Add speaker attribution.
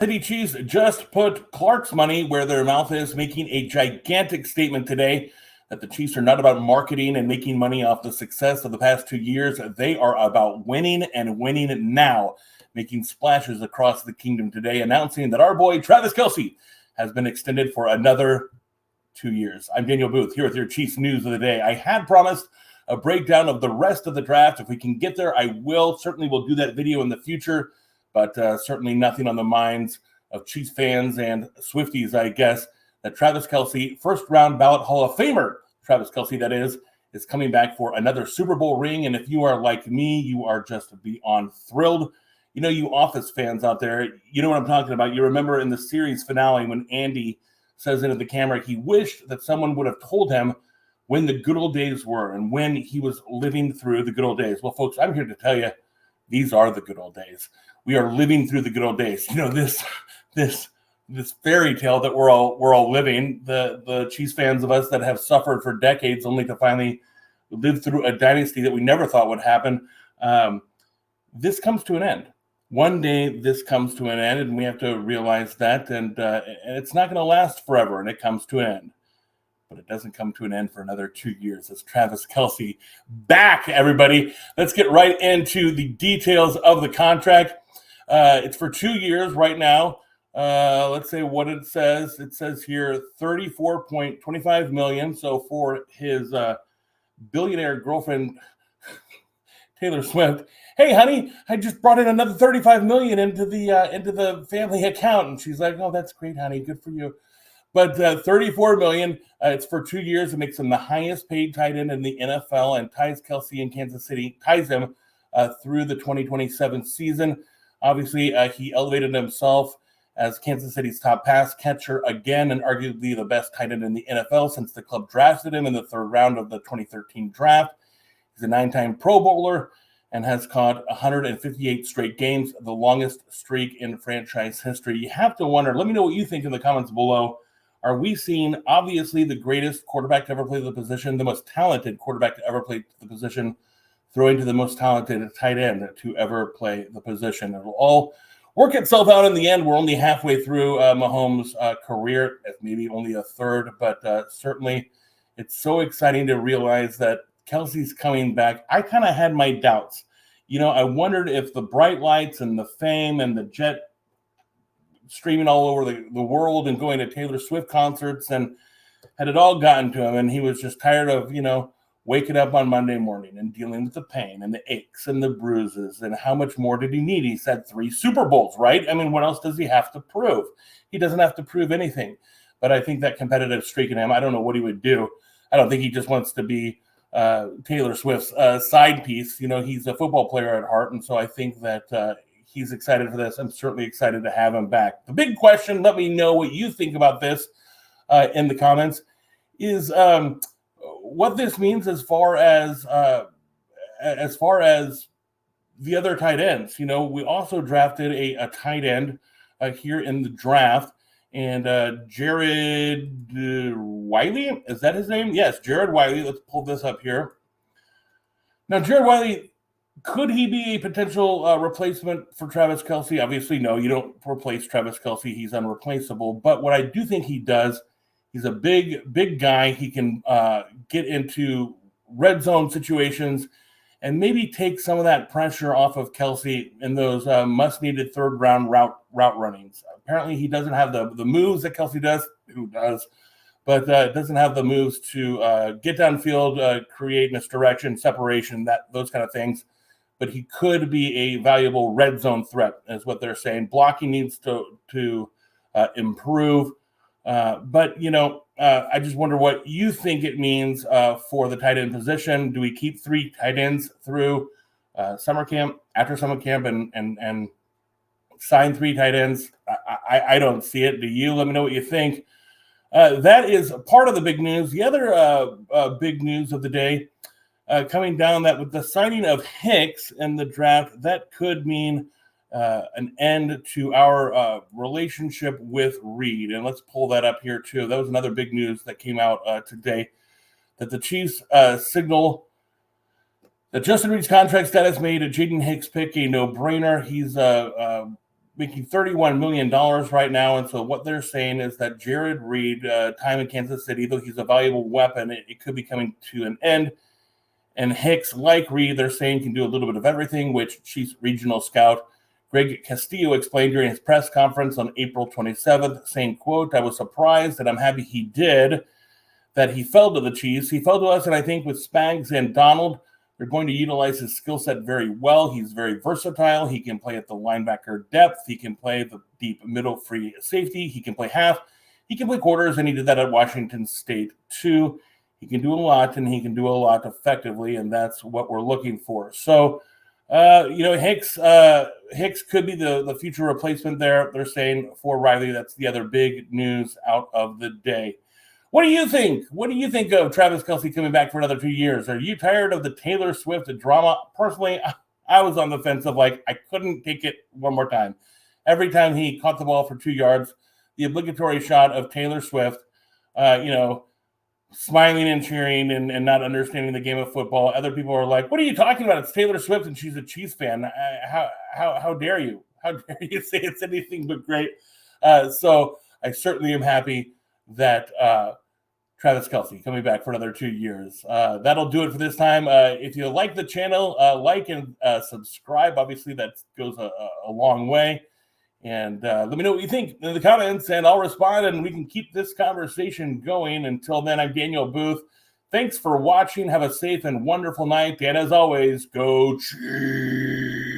Speaker 1: City Chiefs just put Clark's money where their mouth is, making a gigantic statement today that the Chiefs are not about marketing and making money off the success of the past 2 years. They are about winning and winning now, making splashes across the kingdom today, announcing that our boy Travis Kelce has been extended for another 2 years. I'm Daniel Booth here with your Chiefs news of the day. I had promised a breakdown of the rest of the draft. If we can get there, I will. Certainly will do that video in the future. But certainly nothing on the minds of Chiefs fans and Swifties, I guess, that Travis Kelce, first-round ballot Hall of Famer, Travis Kelce, that is coming back for another Super Bowl ring. And if you are like me, you are just beyond thrilled. You know, you Office fans out there, you know what I'm talking about. You remember in the series finale when Andy says into the camera he wished that someone would have told him when the good old days were and when he was living through the good old days. Well, folks, I'm here to tell you, these are the good old days. We are living through the good old days. You know, this fairy tale that we're all living. The Chiefs fans of us that have suffered for decades only to finally live through a dynasty that we never thought would happen. This comes to an end. One day, this comes to an end, and we have to realize that. And it's not going to last forever, and it comes to an end. But it doesn't come to an end for another 2 years. It's Travis Kelce back, everybody. Let's get right into the details of the contract. It's for 2 years right now. Let's say what it says. It says here $34.25 million. So for his billionaire girlfriend, Taylor Swift, hey, honey, I just brought in another $35 million into the family account. And she's like, oh, that's great, honey. Good for you. But $34 million, it's for 2 years. It makes him the highest paid tight end in the NFL and ties Kelce in Kansas City, ties him through the 2027 season. Obviously, he elevated himself as Kansas City's top pass catcher again, and arguably the best tight end in the NFL since the club drafted him in the third round of the 2013 draft. He's a 9-time Pro Bowler and has caught 158 straight games, the longest streak in franchise history. You have to wonder, let me know what you think in the comments below. Are we seeing, obviously, the greatest quarterback to ever play the position, the most talented quarterback to ever play the position, throwing to the most talented tight end to ever play the position? It'll all work itself out in the end. We're only halfway through Mahomes' career, maybe only a third, but certainly it's so exciting to realize that Kelce's coming back. I kind of had my doubts. You know, I wondered if the bright lights and the fame and the jet streaming all over the world and going to Taylor Swift concerts and had it all gotten to him, and he was just tired of, you know, waking up on Monday morning and dealing with the pain and the aches and the bruises, and how much more did he need? He's had 3 Super Bowls, right? I mean, what else does he have to prove? He doesn't have to prove anything. But I think that competitive streak in him, I don't know what he would do. I don't think he just wants to be Taylor Swift's side piece. You know, he's a football player at heart, and so I think that he's excited for this. I'm certainly excited to have him back. The big question, let me know what you think about this in the comments, is what this means as far as the other tight ends. You know, we also drafted a tight end here in the draft, and Jared Wiley, is that his name? Yes, Jared Wiley. Let's pull this up here. Now, Jared Wiley, could he be a potential replacement for Travis Kelce? Obviously, no, you don't replace Travis Kelce. He's unreplaceable. But what I do think he does, he's a big guy. He can get into red zone situations and maybe take some of that pressure off of Kelce in those must-needed third-round route runnings. Apparently, he doesn't have the moves that Kelce does. Who does? But doesn't have the moves to get downfield, create misdirection, separation, those kind of things. But he could be a valuable red zone threat, is what they're saying. Blocking needs to improve. But, you know, I just wonder what you think it means for the tight end position. Do we keep 3 tight ends through summer camp, after summer camp, and sign 3 tight ends? I don't see it. Do you? Let me know what you think. That is part of the big news. The other big news of the day, coming down, that with the signing of Hicks in the draft, that could mean an end to our relationship with Reed. And let's pull that up here too. That was another big news that came out today, that the Chiefs signal that Justin Reed's contract status made a Jaden Hicks pick a no-brainer. He's making $31 million right now. And so what they're saying is that Jared Reed, time in Kansas City, though he's a valuable weapon, it could be coming to an end. And Hicks, like Reed, they're saying can do a little bit of everything, which Chiefs regional scout Greg Castillo explained during his press conference on April 27th, saying, quote, "I was surprised and I'm happy he did, that he fell to the Chiefs. He fell to us, and I think with Spags and Donald, they're going to utilize his skill set very well. He's very versatile. He can play at the linebacker depth. He can play the deep middle free safety. He can play half. He can play quarters, and he did that at Washington State too. He can do a lot, and he can do a lot effectively, and that's what we're looking for." So, Hicks could be the future replacement there, they're saying, for Riley. That's the other big news out of the day. What do you think? What do you think of Travis Kelce coming back for another 2 years? Are you tired of the Taylor Swift drama? Personally, I was on the fence of I couldn't take it one more time. Every time he caught the ball for 2 yards, the obligatory shot of Taylor Swift, smiling and cheering and not understanding the game of football. Other people are like, "What are you talking about? It's Taylor Swift and she's a Chiefs fan. How dare you? How dare you say it's anything but great?" So I certainly am happy that Travis Kelce coming back for another 2 years. That'll do it for this time. If you like the channel, like and subscribe. Obviously, that goes a long way. And let me know what you think in the comments, and I'll respond, and we can keep this conversation going. Until then, I'm Daniel Booth. Thanks for watching. Have a safe and wonderful night. And as always, go Chiefs.